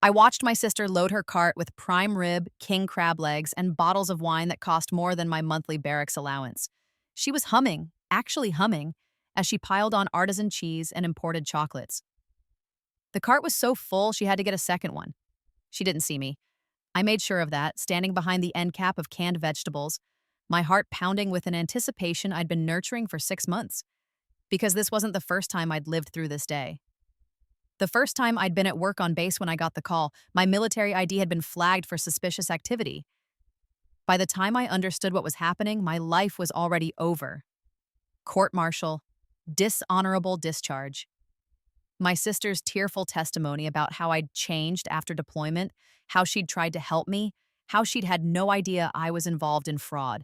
I watched my sister load her cart with prime rib, king crab legs, and bottles of wine that cost more than my monthly barracks allowance. She was humming, actually humming, as she piled on artisan cheese and imported chocolates. The cart was so full she had to get a second one. She didn't see me. I made sure of that, standing behind the end cap of canned vegetables, my heart pounding with an anticipation I'd been nurturing for 6 months. Because this wasn't the first time I'd lived through this day. The first time I'd been at work on base when I got the call, my military ID had been flagged for suspicious activity. By the time I understood what was happening, my life was already over. Court-martial, dishonorable discharge. My sister's tearful testimony about how I'd changed after deployment, how she'd tried to help me, how she'd had no idea I was involved in fraud.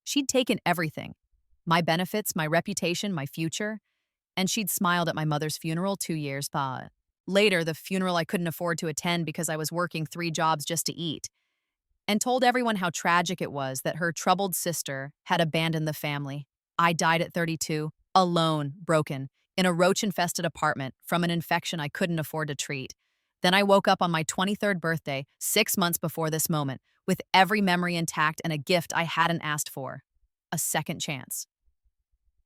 She'd taken everything. My benefits, my reputation, my future, and she'd smiled at my mother's funeral 2 years later, the funeral I couldn't afford to attend because I was working 3 jobs just to eat, and told everyone how tragic it was that her troubled sister had abandoned the family. I died at 32, alone, broken, in a roach-infested apartment from an infection I couldn't afford to treat. Then I woke up on my 23rd birthday, 6 months before this moment, with every memory intact and a gift I hadn't asked for: a second chance.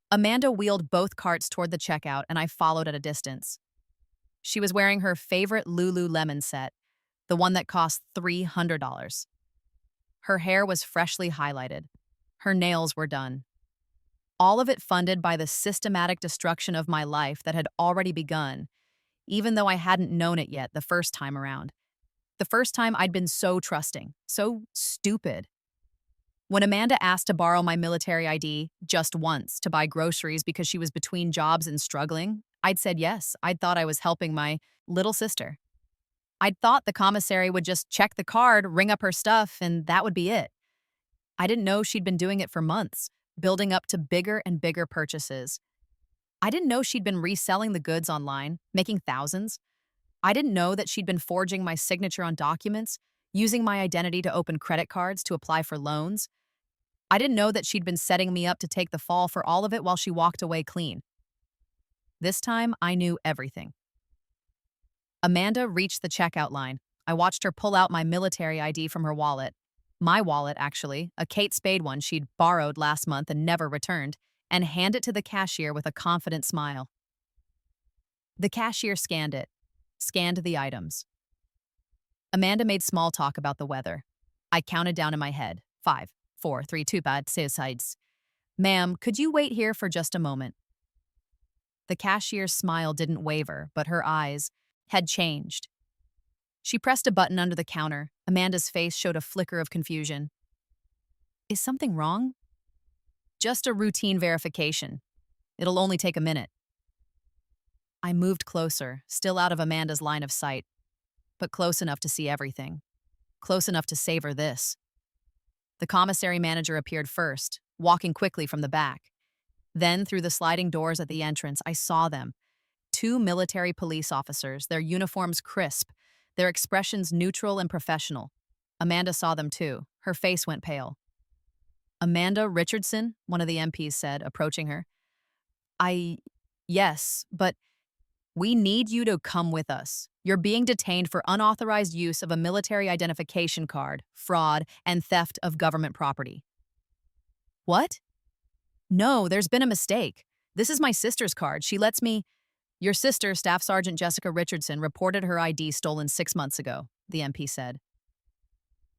Amanda wheeled both carts toward the checkout, and I followed at a distance. She was wearing her favorite Lululemon set, the one that cost $300. Her hair was freshly highlighted. Her nails were done. All of it funded by the systematic destruction of my life that had already begun, even though I hadn't known it yet the first time around. The first time I'd been so trusting, so stupid. When Amanda asked to borrow my military ID just once to buy groceries because she was between jobs and struggling, I'd said yes. I'd thought I was helping my little sister. I'd thought the commissary would just check the card, ring up her stuff, and that would be it. I didn't know she'd been doing it for months, building up to bigger and bigger purchases. I didn't know she'd been reselling the goods online, making thousands. I didn't know that she'd been forging my signature on documents, using my identity to open credit cards to apply for loans. I didn't know that she'd been setting me up to take the fall for all of it while she walked away clean. This time, I knew everything. Amanda reached the checkout line. I watched her pull out my military ID from her wallet. My wallet, actually, a Kate Spade one she'd borrowed last month and never returned, and hand it to the cashier with a confident smile. The cashier scanned the items. Amanda made small talk about the weather. I counted down in my head. 5, 4, 3, 2, bad sides. Ma'am, could you wait here for just a moment? The cashier's smile didn't waver, but her eyes had changed. She pressed a button under the counter. Amanda's face showed a flicker of confusion. Is something wrong? Just a routine verification. It'll only take a minute. I moved closer, still out of Amanda's line of sight, but close enough to see everything. Close enough to savor this. The commissary manager appeared first, walking quickly from the back. Then, through the sliding doors at the entrance, I saw them. 2 military police officers, their uniforms crisp, their expressions neutral and professional. Amanda saw them too. Her face went pale. Amanda Richardson, one of the MPs said, approaching her. Yes, but we need you to come with us. You're being detained for unauthorized use of a military identification card, fraud, and theft of government property. What? No, there's been a mistake. This is my sister's card. She lets me... Your sister, Staff Sergeant Jessica Richardson, reported her ID stolen 6 months ago, the MP said.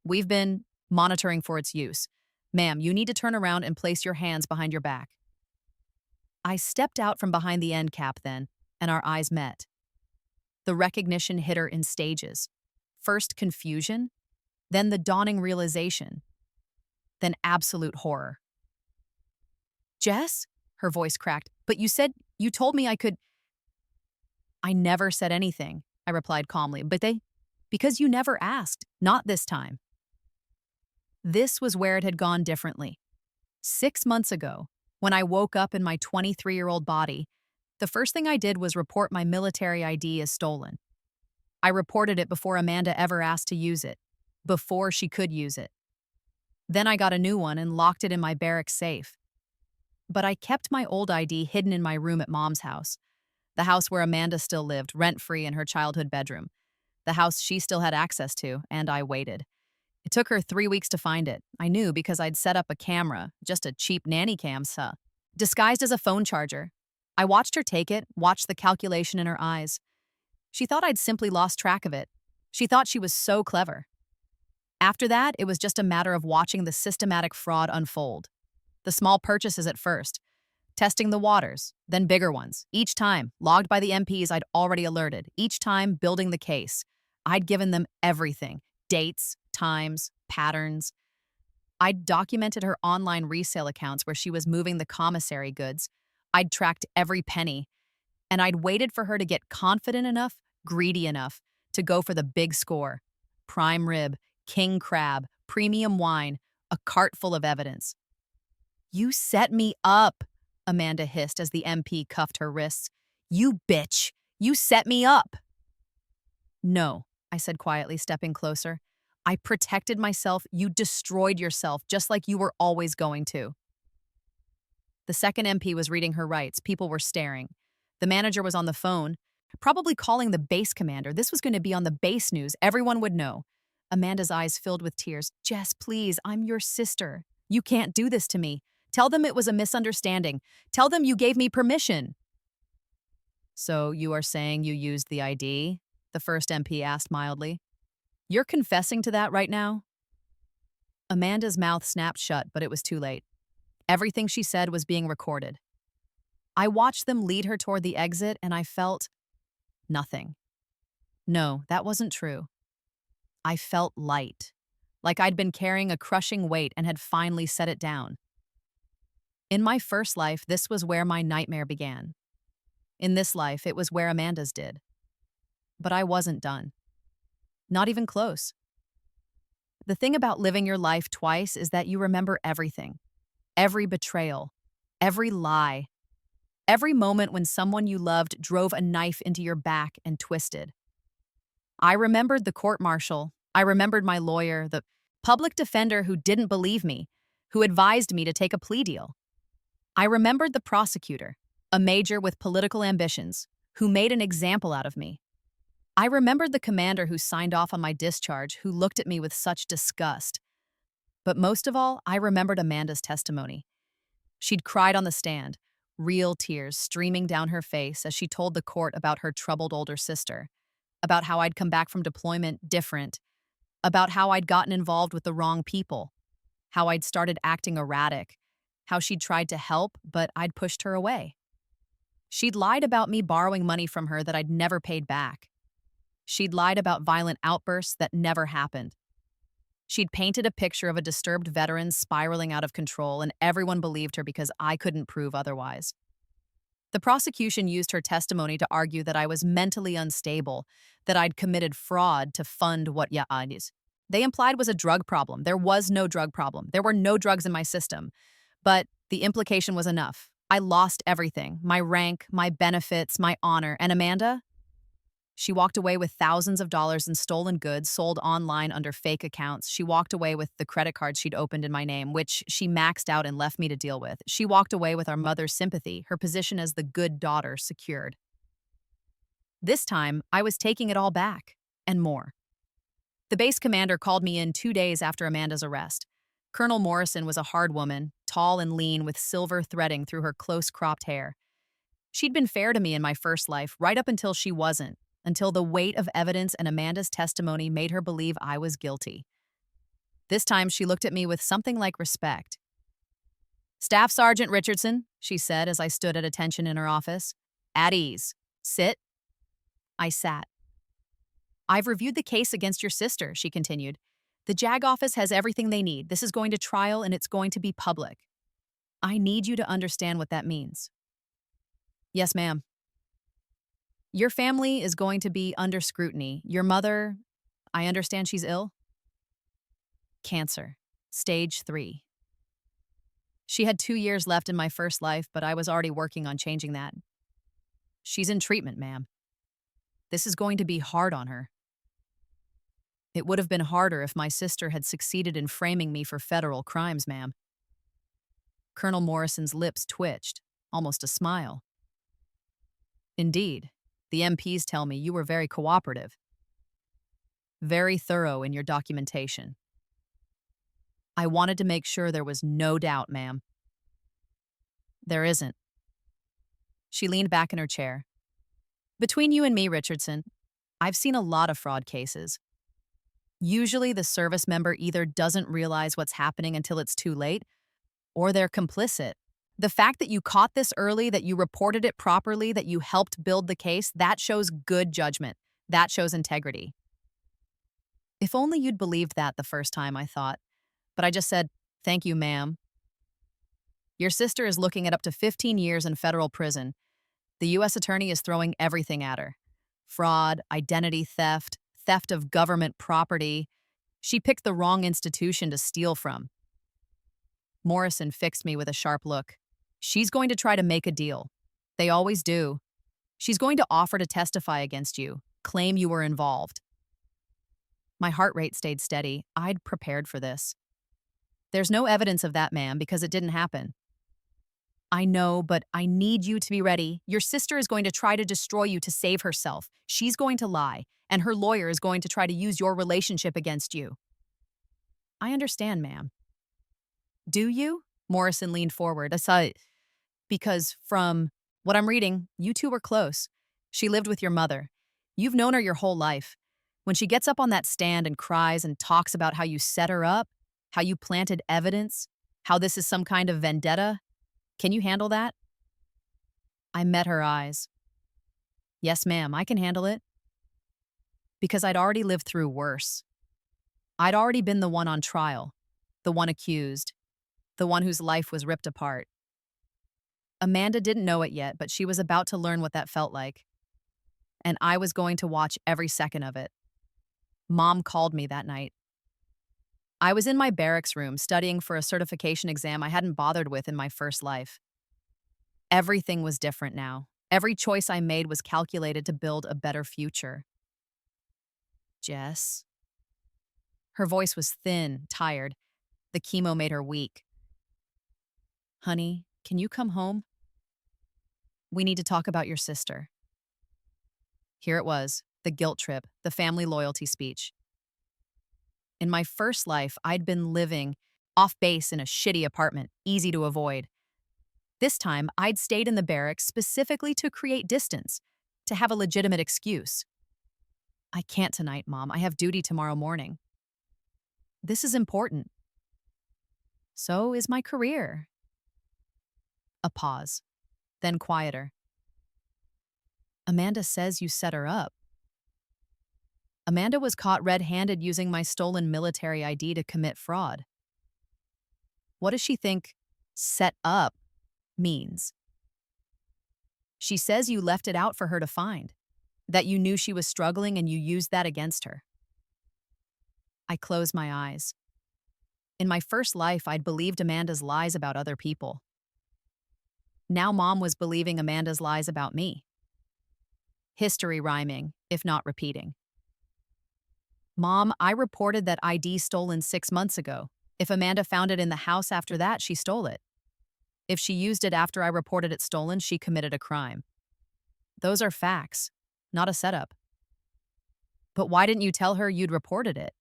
We've been monitoring for its use. Ma'am, you need to turn around and place your hands behind your back. I stepped out from behind the end cap then, and our eyes met. The recognition hit her in stages. First confusion, then the dawning realization, then absolute horror. Jess? Her voice cracked. But you told me I could... I never said anything, I replied calmly. Because you never asked, not this time. This was where it had gone differently. 6 months ago, when I woke up in my 23-year-old body, the first thing I did was report my military ID as stolen. I reported it before Amanda ever asked to use it, before she could use it. Then I got a new one and locked it in my barracks safe. But I kept my old ID hidden in my room at Mom's house, the house where Amanda still lived, rent-free in her childhood bedroom, the house she still had access to, and I waited. It took her 3 weeks to find it. I knew because I'd set up a camera, just a cheap nanny cam, disguised as a phone charger. I watched her take it, watched the calculation in her eyes. She thought I'd simply lost track of it. She thought she was so clever. After that, it was just a matter of watching the systematic fraud unfold. The small purchases at first, testing the waters, then bigger ones. Each time, logged by the MPs I'd already alerted. Each time, building the case. I'd given them everything. Dates, times, patterns. I'd documented her online resale accounts where she was moving the commissary goods. I'd tracked every penny. And I'd waited for her to get confident enough, greedy enough, to go for the big score. Prime rib, king crab, premium wine, a cart full of evidence. "You set me up," Amanda hissed as the MP cuffed her wrists. "You bitch! You set me up!" "No," I said quietly, stepping closer. "I protected myself. You destroyed yourself, just like you were always going to." The second MP was reading her rights. People were staring. The manager was on the phone, probably calling the base commander. This was going to be on the base news. Everyone would know. Amanda's eyes filled with tears. "Jess, please, I'm your sister. You can't do this to me. Tell them it was a misunderstanding. Tell them you gave me permission." "So you are saying you used the ID?" the first MP asked mildly. "You're confessing to that right now?" Amanda's mouth snapped shut, but it was too late. Everything she said was being recorded. I watched them lead her toward the exit, and I felt nothing. No, that wasn't true. I felt light, like I'd been carrying a crushing weight and had finally set it down. In my first life, this was where my nightmare began. In this life, it was where Amanda's did. But I wasn't done. Not even close. The thing about living your life twice is that you remember everything. Every betrayal. Every lie. Every moment when someone you loved drove a knife into your back and twisted. I remembered the court-martial. I remembered my lawyer, the public defender who didn't believe me, who advised me to take a plea deal. I remembered the prosecutor, a major with political ambitions, who made an example out of me. I remembered the commander who signed off on my discharge, who looked at me with such disgust. But most of all, I remembered Amanda's testimony. She'd cried on the stand, real tears streaming down her face as she told the court about her troubled older sister, about how I'd come back from deployment different, about how I'd gotten involved with the wrong people, how I'd started acting erratic, how she'd tried to help, but I'd pushed her away. She'd lied about me borrowing money from her that I'd never paid back. She'd lied about violent outbursts that never happened. She'd painted a picture of a disturbed veteran spiraling out of control, and everyone believed her because I couldn't prove otherwise. The prosecution used her testimony to argue that I was mentally unstable, that I'd committed fraud to fund what they implied was a drug problem. There was no drug problem. There were no drugs in my system. But the implication was enough. I lost everything, my rank, my benefits, my honor. And Amanda? She walked away with thousands of dollars in stolen goods sold online under fake accounts. She walked away with the credit cards she'd opened in my name, which she maxed out and left me to deal with. She walked away with our mother's sympathy, her position as the good daughter secured. This time, I was taking it all back, and more. The base commander called me in 2 days after Amanda's arrest. Colonel Morrison was a hard woman, tall and lean with silver threading through her close-cropped hair. She'd been fair to me in my first life, right up until she wasn't, until the weight of evidence and Amanda's testimony made her believe I was guilty. This time, she looked at me with something like respect. "Staff Sergeant Richardson," she said as I stood at attention in her office. "At ease. Sit." I sat. "I've reviewed the case against your sister," she continued. "The JAG office has everything they need. This is going to trial and it's going to be public. I need you to understand what that means." "Yes, ma'am." "Your family is going to be under scrutiny. Your mother, I understand she's ill?" "Cancer. Stage 3. She had 2 years left in my first life, but I was already working on changing that. She's in treatment, ma'am. This is going to be hard on her. It would have been harder if my sister had succeeded in framing me for federal crimes, ma'am." Colonel Morrison's lips twitched, almost a smile. "Indeed. The MPs tell me you were very cooperative." very thorough in your documentation. I wanted to make sure there was no doubt, ma'am. There isn't. She leaned back in her chair. Between you and me, Richardson, I've seen a lot of fraud cases. Usually the service member either doesn't realize what's happening until it's too late, or they're complicit. The fact that you caught this early, that you reported it properly, that you helped build the case, that shows good judgment. That shows integrity. If only you'd believed that the first time, I thought. But I just said, thank you, ma'am. Your sister is looking at up to 15 years in federal prison. The U.S. attorney is throwing everything at her. Fraud, identity theft, theft of government property. She picked the wrong institution to steal from. Morrison fixed me with a sharp look. She's going to try to make a deal. They always do. She's going to offer to testify against you, claim you were involved. My heart rate stayed steady. I'd prepared for this. There's no evidence of that, ma'am, because it didn't happen. I know, but I need you to be ready. Your sister is going to try to destroy you to save herself. She's going to lie, and her lawyer is going to try to use your relationship against you. I understand, ma'am. Do you? Morrison leaned forward. Because from what I'm reading, you two were close. She lived with your mother. You've known her your whole life. When she gets up on that stand and cries and talks about how you set her up, how you planted evidence, how this is some kind of vendetta, can you handle that? I met her eyes. Yes, ma'am, I can handle it. Because I'd already lived through worse. I'd already been the one on trial, the one accused, the one whose life was ripped apart. Amanda didn't know it yet, but she was about to learn what that felt like. And I was going to watch every second of it. Mom called me that night. I was in my barracks room studying for a certification exam I hadn't bothered with in my first life. Everything was different now. Every choice I made was calculated to build a better future. Jess? Her voice was thin, tired. The chemo made her weak. Honey, can you come home? We need to talk about your sister. Here it was, the guilt trip, the family loyalty speech. In my first life, I'd been living off base in a shitty apartment, easy to avoid. This time, I'd stayed in the barracks specifically to create distance, to have a legitimate excuse. I can't tonight, Mom. I have duty tomorrow morning. This is important. So is my career. A pause, then quieter. Amanda says you set her up. Amanda was caught red-handed using my stolen military ID to commit fraud. What does she think set up means? She says you left it out for her to find, that you knew she was struggling and you used that against her. I closed my eyes. In my first life, I'd believed Amanda's lies about other people. Now Mom was believing Amanda's lies about me. History rhyming, if not repeating. Mom, I reported that ID stolen 6 months ago. If Amanda found it in the house after that, she stole it. If she used it after I reported it stolen, she committed a crime. Those are facts, not a setup. But why didn't you tell her you'd reported it?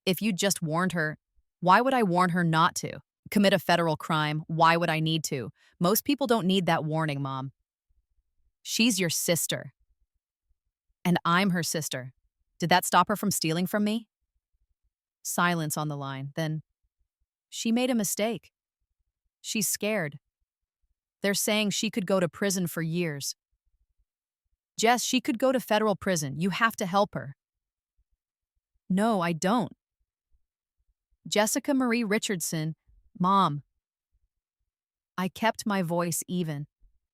If you'd just warned her, why would I warn her not to? Commit a federal crime, why would I need to? Most people don't need that warning, Mom. She's your sister. And I'm her sister. Did that stop her from stealing from me? Silence on the line. Then, she made a mistake. She's scared. They're saying she could go to prison for years. Jess, she could go to federal prison. You have to help her. No, I don't. Jessica Marie Richardson, Mom. I kept my voice even,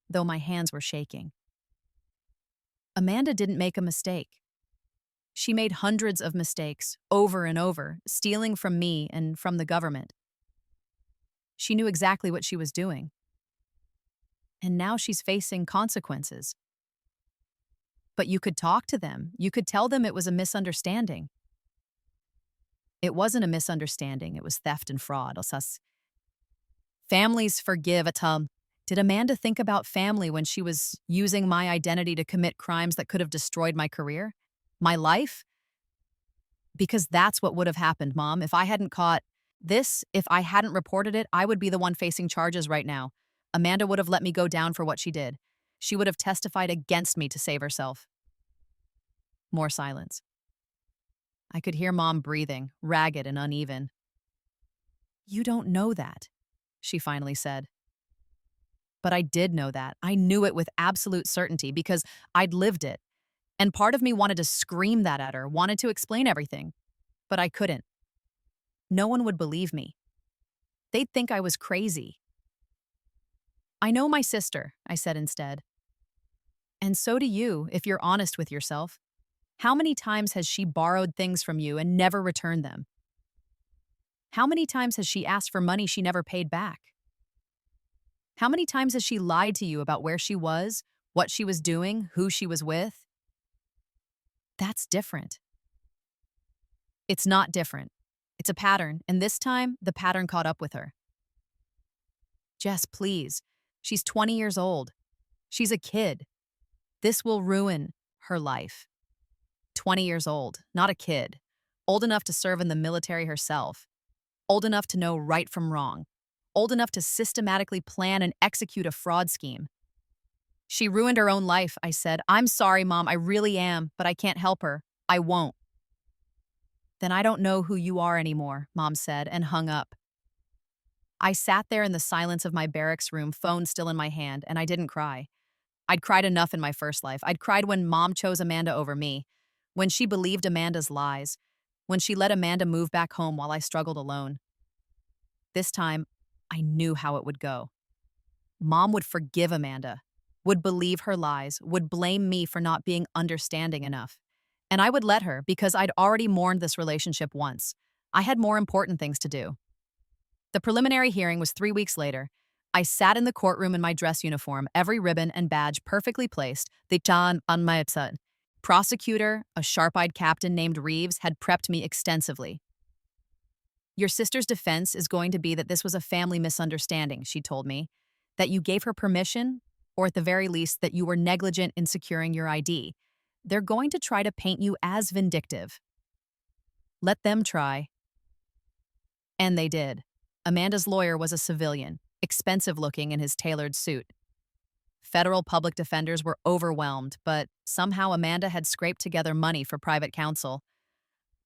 though my hands were shaking. Amanda didn't make a mistake. She made hundreds of mistakes, over and over, stealing from me and from the government. She knew exactly what she was doing. And now she's facing consequences. But you could talk to them. You could tell them it was a misunderstanding. It wasn't a misunderstanding. It was theft and fraud. Families forgive. Did Amanda think about family when she was using my identity to commit crimes that could have destroyed my career? My life? Because that's what would have happened, Mom. If I hadn't caught this, if I hadn't reported it, I would be the one facing charges right now. Amanda would have let me go down for what she did. She would have testified against me to save herself. More silence. I could hear Mom breathing, ragged and uneven. You don't know that, she finally said. But I did know that. I knew it with absolute certainty because I'd lived it. And part of me wanted to scream that at her, wanted to explain everything. But I couldn't. No one would believe me. They'd think I was crazy. I know my sister, I said instead. And so do you, if you're honest with yourself. How many times has she borrowed things from you and never returned them? How many times has she asked for money she never paid back? How many times has she lied to you about where she was, what she was doing, who she was with? That's different. It's not different. It's a pattern, and this time, the pattern caught up with her. Jess, please. She's 20 years old. She's a kid. This will ruin her life. 20 years old, not a kid. Old enough to serve in the military herself. Old enough to know right from wrong. Old enough to systematically plan and execute a fraud scheme. She ruined her own life, I said. I'm sorry, Mom, I really am, but I can't help her. I won't. Then I don't know who you are anymore, Mom said, and hung up. I sat there in the silence of my barracks room, phone still in my hand, and I didn't cry. I'd cried enough in my first life. I'd cried when Mom chose Amanda over me, when she believed Amanda's lies, when she let Amanda move back home while I struggled alone. This time, I knew how it would go. Mom would forgive Amanda, would believe her lies, would blame me for not being understanding enough. And I would let her because I'd already mourned this relationship once. I had more important things to do. The preliminary hearing was 3 weeks later. I sat in the courtroom in my dress uniform, every ribbon and badge perfectly placed, the chan on my head. Prosecutor, a sharp-eyed captain named Reeves, had prepped me extensively. Your sister's defense is going to be that this was a family misunderstanding, she told me, that you gave her permission, or at the very least that you were negligent in securing your ID. They're going to try to paint you as vindictive. Let them try. And they did. Amanda's lawyer was a civilian, expensive-looking in his tailored suit. Federal public defenders were overwhelmed, but somehow Amanda had scraped together money for private counsel.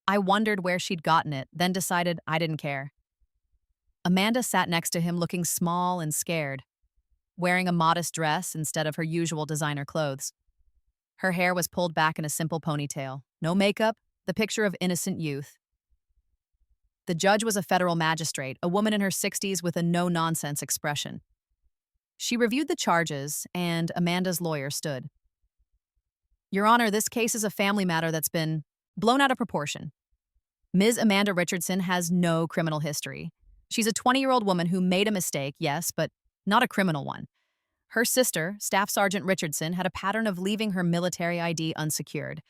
I wondered where she'd gotten it, then decided I didn't care. Amanda sat next to him looking small and scared, wearing a modest dress instead of her usual designer clothes. Her hair was pulled back in a simple ponytail. No makeup, the picture of innocent youth. The judge was a federal magistrate, a woman in her 60s with a no-nonsense expression. She reviewed the charges, and Amanda's lawyer stood. Your Honor, this case is a family matter that's been blown out of proportion. Ms. Amanda Richardson has no criminal history. She's a 20-year-old woman who made a mistake, yes, but not a criminal one. Her sister, Staff Sergeant Richardson, had a pattern of leaving her military ID unsecured.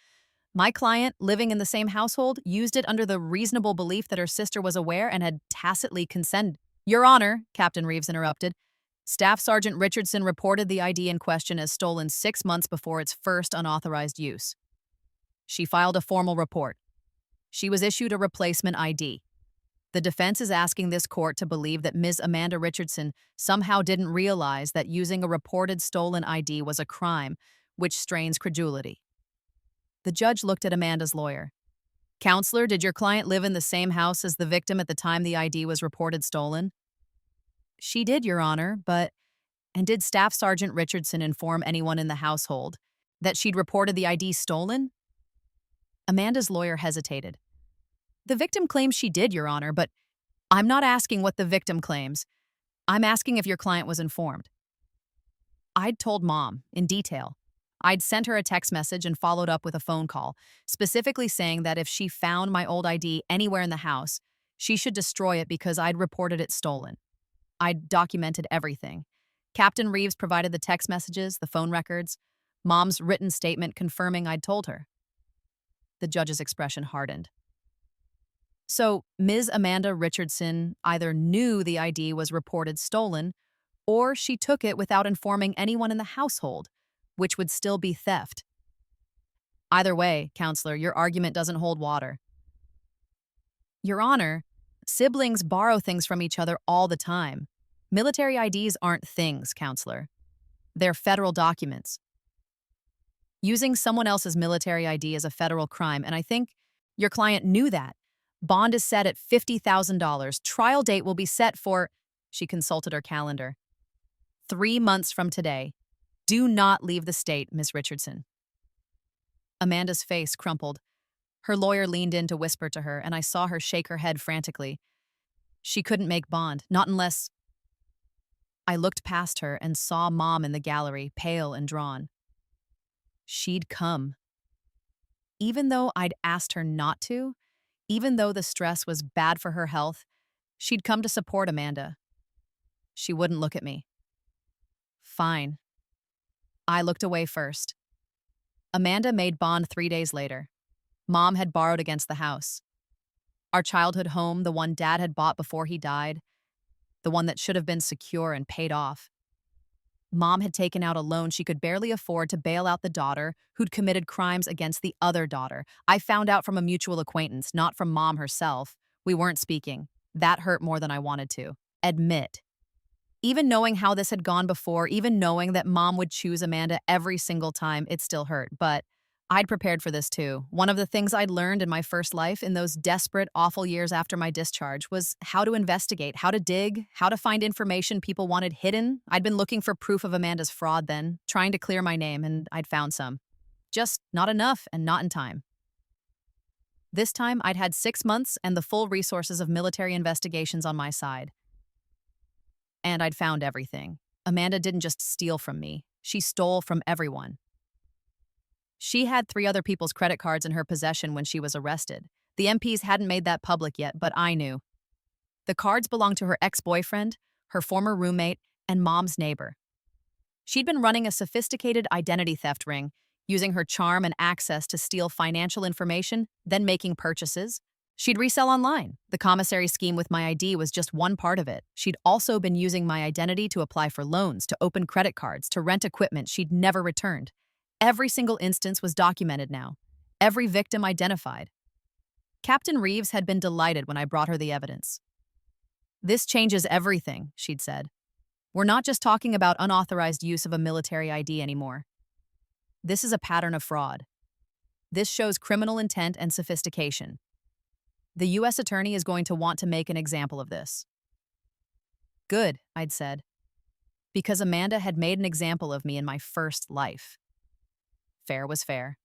My client, living in the same household, used it under the reasonable belief that her sister was aware and had tacitly consented. Your Honor, Captain Reeves interrupted, Staff Sergeant Richardson reported the ID in question as stolen 6 months before its first unauthorized use. She filed a formal report. She was issued a replacement ID. The defense is asking this court to believe that Ms. Amanda Richardson somehow didn't realize that using a reported stolen ID was a crime, which strains credulity. The judge looked at Amanda's lawyer. Counselor, did your client live in the same house as the victim at the time the ID was reported stolen? She did, Your Honor, and did Staff Sergeant Richardson inform anyone in the household that she'd reported the ID stolen? Amanda's lawyer hesitated. The victim claims she did, Your Honor, but I'm not asking what the victim claims. I'm asking if your client was informed. I'd told Mom, in detail. I'd sent her a text message and followed up with a phone call, specifically saying that if she found my old ID anywhere in the house, she should destroy it because I'd reported it stolen. I'd documented everything. Captain Reeves provided the text messages, the phone records, Mom's written statement confirming I'd told her. The judge's expression hardened. So, Ms. Amanda Richardson either knew the ID was reported stolen, or she took it without informing anyone in the household, which would still be theft. Either way, Counselor, your argument doesn't hold water. Your Honor, siblings borrow things from each other all the time. Military IDs aren't things, counselor. They're federal documents. Using someone else's military ID is a federal crime, and I think your client knew that. Bond is set at $50,000. Trial date will be set for, she consulted her calendar, 3 months from today. Do not leave the state, Miss Richardson. Amanda's face crumpled. Her lawyer leaned in to whisper to her, and I saw her shake her head frantically. She couldn't make bond, not unless... I looked past her and saw Mom in the gallery, pale and drawn. She'd come. Even though I'd asked her not to, even though the stress was bad for her health, she'd come to support Amanda. She wouldn't look at me. Fine. I looked away first. Amanda made bond 3 days later. Mom had borrowed against the house. Our childhood home, the one Dad had bought before he died, the one that should have been secure and paid off. Mom had taken out a loan she could barely afford to bail out the daughter who'd committed crimes against the other daughter. I found out from a mutual acquaintance, not from Mom herself. We weren't speaking. That hurt more than I wanted to admit. Even knowing how this had gone before, even knowing that Mom would choose Amanda every single time, it still hurt. But I'd prepared for this too. One of the things I'd learned in my first life, in those desperate, awful years after my discharge, was how to investigate, how to dig, how to find information people wanted hidden. I'd been looking for proof of Amanda's fraud then, trying to clear my name, and I'd found some. Just not enough and not in time. This time, I'd had 6 months and the full resources of military investigations on my side. And I'd found everything. Amanda didn't just steal from me. She stole from everyone. She had 3 other people's credit cards in her possession when she was arrested. The MPs hadn't made that public yet, but I knew. The cards belonged to her ex-boyfriend, her former roommate, and Mom's neighbor. She'd been running a sophisticated identity theft ring, using her charm and access to steal financial information, then making purchases. She'd resell online. The commissary scheme with my ID was just one part of it. She'd also been using my identity to apply for loans, to open credit cards, to rent equipment she'd never returned. Every single instance was documented now. Every victim identified. Captain Reeves had been delighted when I brought her the evidence. This changes everything, she'd said. We're not just talking about unauthorized use of a military ID anymore. This is a pattern of fraud. This shows criminal intent and sophistication. The U.S. attorney is going to want to make an example of this. Good, I'd said, because Amanda had made an example of me in my first life. Fair was fair.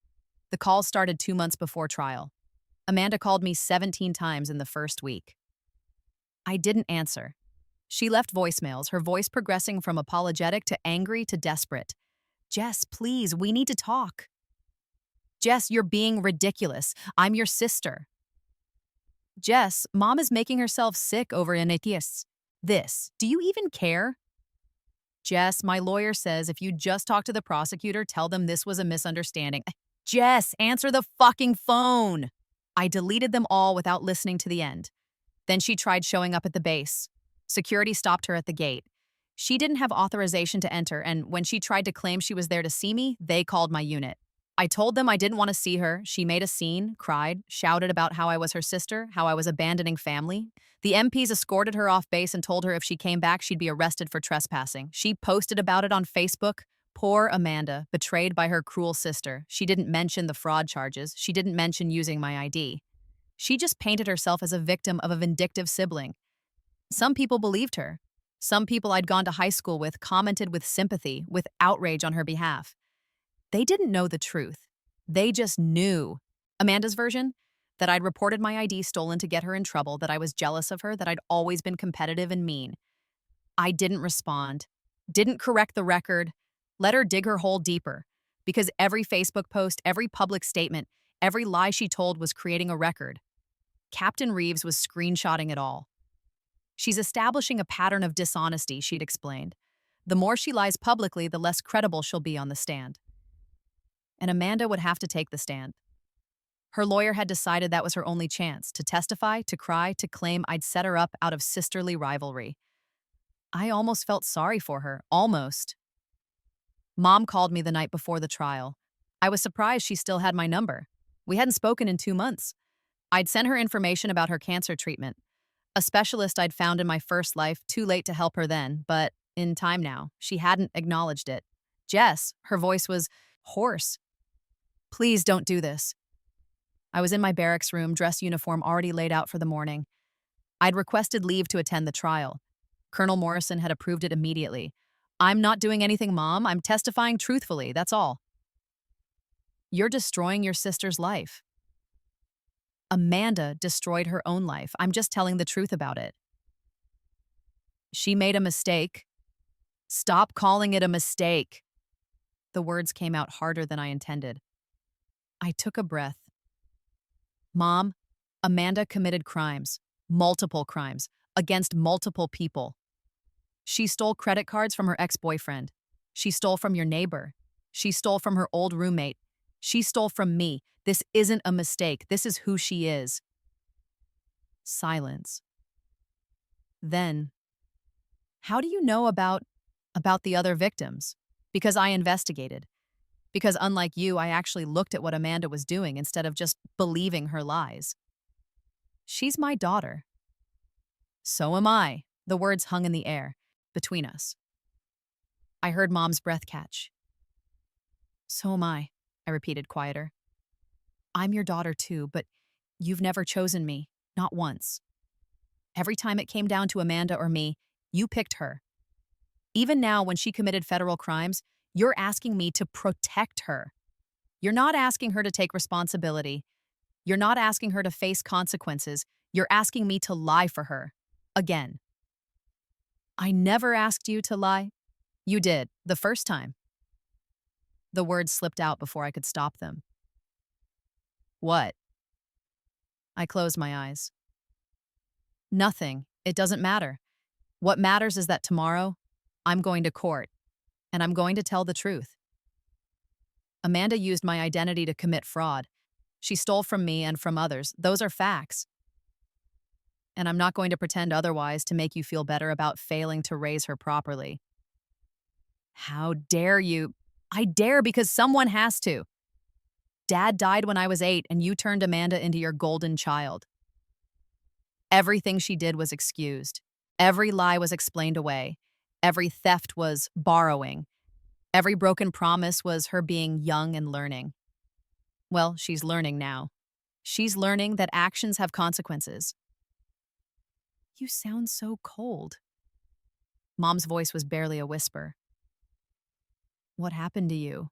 The calls started 2 months before trial. Amanda called me 17 times in the first week. I didn't answer. She left voicemails, her voice progressing from apologetic to angry to desperate. Jess, please, we need to talk. Jess, you're being ridiculous. I'm your sister. Jess, Mom is making herself sick over Iniquius. This. Do you even care? Jess, my lawyer says if you just talk to the prosecutor, tell them this was a misunderstanding. Jess, answer the fucking phone. I deleted them all without listening to the end. Then she tried showing up at the base. Security stopped her at the gate. She didn't have authorization to enter, and when she tried to claim she was there to see me, they called my unit. I told them I didn't want to see her. She made a scene, cried, shouted about how I was her sister, how I was abandoning family. The MPs escorted her off base and told her if she came back, she'd be arrested for trespassing. She posted about it on Facebook. Poor Amanda, betrayed by her cruel sister. She didn't mention the fraud charges. She didn't mention using my ID. She just painted herself as a victim of a vindictive sibling. Some people believed her. Some people I'd gone to high school with commented with sympathy, with outrage on her behalf. They didn't know the truth. They just knew. Amanda's version? That I'd reported my ID stolen to get her in trouble, that I was jealous of her, that I'd always been competitive and mean. I didn't respond, didn't correct the record, let her dig her hole deeper, because every Facebook post, every public statement, every lie she told was creating a record. Captain Reeves was screenshotting it all. She's establishing a pattern of dishonesty, she'd explained. The more she lies publicly, the less credible she'll be on the stand. And Amanda would have to take the stand. Her lawyer had decided that was her only chance, to testify, to cry, to claim I'd set her up out of sisterly rivalry. I almost felt sorry for her, almost. Mom called me the night before the trial. I was surprised she still had my number. We hadn't spoken in 2 months. I'd sent her information about her cancer treatment, a specialist I'd found in my first life, too late to help her then, but in time now. She hadn't acknowledged it. Jess, her voice was hoarse. Please don't do this. I was in my barracks room, dress uniform already laid out for the morning. I'd requested leave to attend the trial. Colonel Morrison had approved it immediately. I'm not doing anything, Mom. I'm testifying truthfully, that's all. You're destroying your sister's life. Amanda destroyed her own life. I'm just telling the truth about it. She made a mistake. Stop calling it a mistake. The words came out harder than I intended. I took a breath. Mom, Amanda committed crimes, multiple crimes, against multiple people. She stole credit cards from her ex-boyfriend. She stole from your neighbor. She stole from her old roommate. She stole from me. This isn't a mistake. This is who she is. Silence. Then, how do you know about the other victims? Because I investigated. Because unlike you, I actually looked at what Amanda was doing instead of just believing her lies. She's my daughter. So am I. The words hung in the air, between us. I heard Mom's breath catch. So am I repeated quieter. I'm your daughter too, but you've never chosen me, not once. Every time it came down to Amanda or me, you picked her. Even now, when she committed federal crimes, you're asking me to protect her. You're not asking her to take responsibility. You're not asking her to face consequences. You're asking me to lie for her. Again. I never asked you to lie. You did, the first time. The words slipped out before I could stop them. What? I closed my eyes. Nothing. It doesn't matter. What matters is that tomorrow, I'm going to court, and I'm going to tell the truth. Amanda used my identity to commit fraud. She stole from me and from others. Those are facts. And I'm not going to pretend otherwise to make you feel better about failing to raise her properly. How dare you? I dare because someone has to. Dad died when I was 8, and you turned Amanda into your golden child. Everything she did was excused. Every lie was explained away. Every theft was borrowing. Every broken promise was her being young and learning. Well, she's learning now. She's learning that actions have consequences. You sound so cold. Mom's voice was barely a whisper. What happened to you?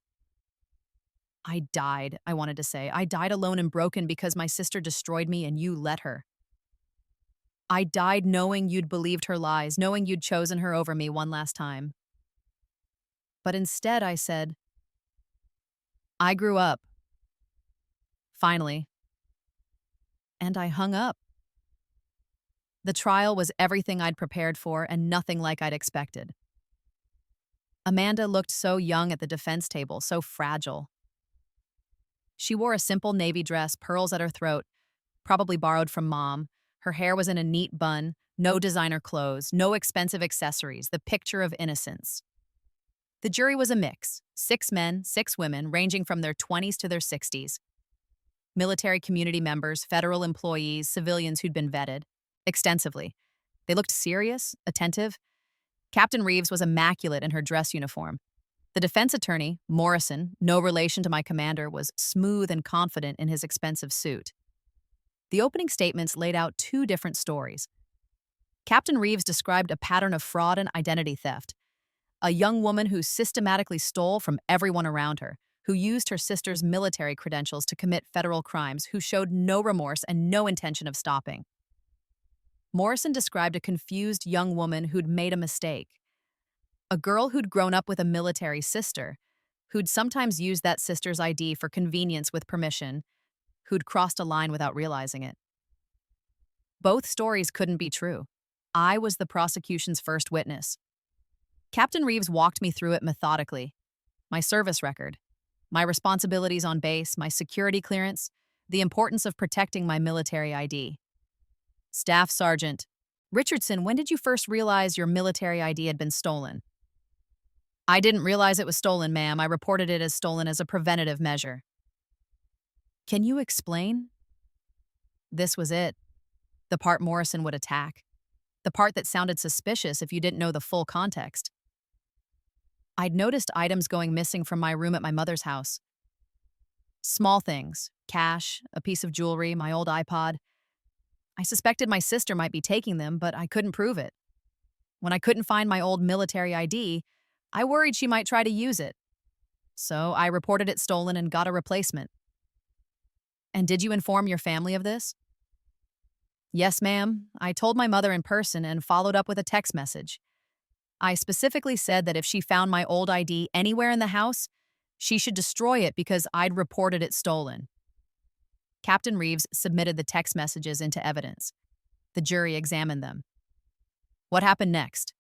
I died, I wanted to say. I died alone and broken because my sister destroyed me and you let her. I died knowing you'd believed her lies, knowing you'd chosen her over me one last time. But instead I said, I grew up. Finally. And I hung up. The trial was everything I'd prepared for and nothing like I'd expected. Amanda looked so young at the defense table, so fragile. She wore a simple navy dress, pearls at her throat, probably borrowed from Mom. Her hair was in a neat bun, no designer clothes, no expensive accessories, the picture of innocence. The jury was a mix, 6 men, 6 women, ranging from their 20s to their 60s. Military community members, federal employees, civilians who'd been vetted extensively. They looked serious, attentive. Captain Reeves was immaculate in her dress uniform. The defense attorney, Morrison, no relation to my commander, was smooth and confident in his expensive suit. The opening statements laid out 2 different stories. Captain Reeves described a pattern of fraud and identity theft. A young woman who systematically stole from everyone around her, who used her sister's military credentials to commit federal crimes, who showed no remorse and no intention of stopping. Morrison described a confused young woman who'd made a mistake. A girl who'd grown up with a military sister, who'd sometimes used that sister's ID for convenience with permission, who'd crossed a line without realizing it. Both stories couldn't be true. I was the prosecution's first witness. Captain Reeves walked me through it methodically. My service record, my responsibilities on base, my security clearance, the importance of protecting my military ID. Staff Sergeant, Richardson, when did you first realize your military ID had been stolen? I didn't realize it was stolen, ma'am. I reported it as stolen as a preventative measure. Can you explain? This was it. The part Morrison would attack. The part that sounded suspicious if you didn't know the full context. I'd noticed items going missing from my room at my mother's house. Small things, cash, a piece of jewelry, my old iPod. I suspected my sister might be taking them, but I couldn't prove it. When I couldn't find my old military ID, I worried she might try to use it. So I reported it stolen and got a replacement. And did you inform your family of this? Yes, ma'am. I told my mother in person and followed up with a text message. I specifically said that if she found my old ID anywhere in the house, she should destroy it because I'd reported it stolen. Captain Reeves submitted the text messages into evidence. The jury examined them. What happened next?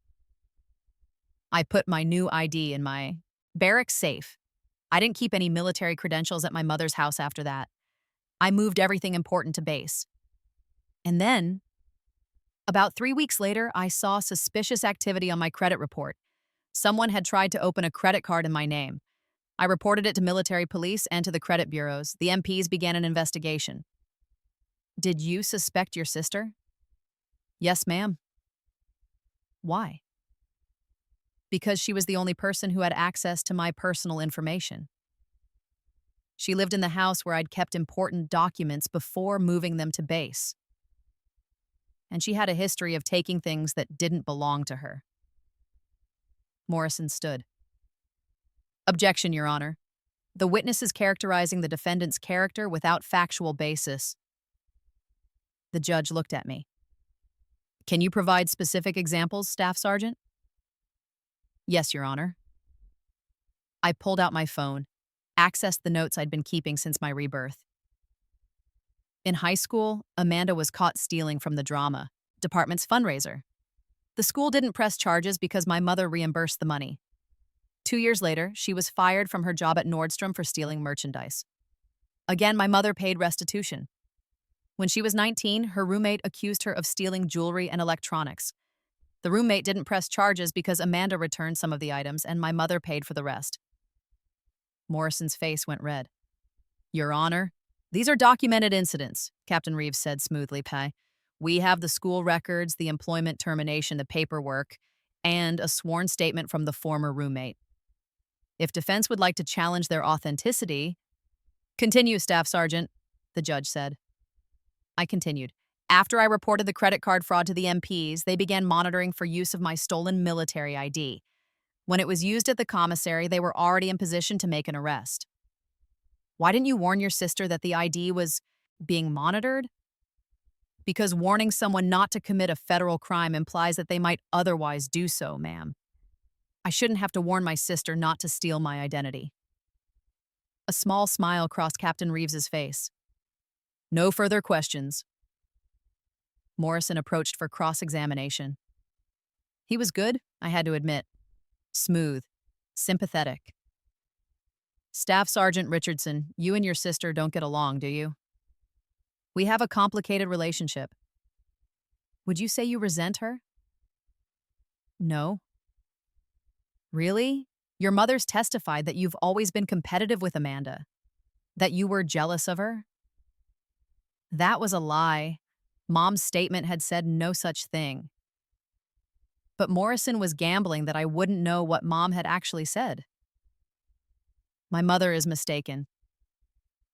I put my new ID in my barracks safe. I didn't keep any military credentials at my mother's house after that. I moved everything important to base. And then, about 3 weeks later, I saw suspicious activity on my credit report. Someone had tried to open a credit card in my name. I reported it to military police and to the credit bureaus. The MPs began an investigation. Did you suspect your sister? Yes, ma'am. Why? Because she was the only person who had access to my personal information. She lived in the house where I'd kept important documents before moving them to base. And she had a history of taking things that didn't belong to her. Morrison stood. Objection, Your Honor. The witness is characterizing the defendant's character without factual basis. The judge looked at me. Can you provide specific examples, Staff Sergeant? Yes, Your Honor. I pulled out my phone, accessed the notes I'd been keeping since my rebirth. In high school, Amanda was caught stealing from the drama department's fundraiser. The school didn't press charges because my mother reimbursed the money. 2 years later, she was fired from her job at Nordstrom for stealing merchandise. Again, my mother paid restitution. When she was 19, her roommate accused her of stealing jewelry and electronics. The roommate didn't press charges because Amanda returned some of the items and my mother paid for the rest. Morrison's face went red. Your Honor, these are documented incidents, Captain Reeves said smoothly. We have the school records, the employment termination, the paperwork, and a sworn statement from the former roommate. If defense would like to challenge their authenticity... Continue, Staff Sergeant, the judge said. I continued. After I reported the credit card fraud to the MPs, they began monitoring for use of my stolen military ID. When it was used at the commissary, they were already in position to make an arrest. Why didn't you warn your sister that the ID was being monitored? Because warning someone not to commit a federal crime implies that they might otherwise do so, ma'am. I shouldn't have to warn my sister not to steal my identity. A small smile crossed Captain Reeves's face. No further questions. Morrison approached for cross-examination. He was good, I had to admit. Smooth. Sympathetic. Staff Sergeant Richardson, you and your sister don't get along, do you? We have a complicated relationship. Would you say you resent her? No. Really? Your mother's testified that you've always been competitive with Amanda. That you were jealous of her? That was a lie. Mom's statement had said no such thing. But Morrison was gambling that I wouldn't know what Mom had actually said. My mother is mistaken.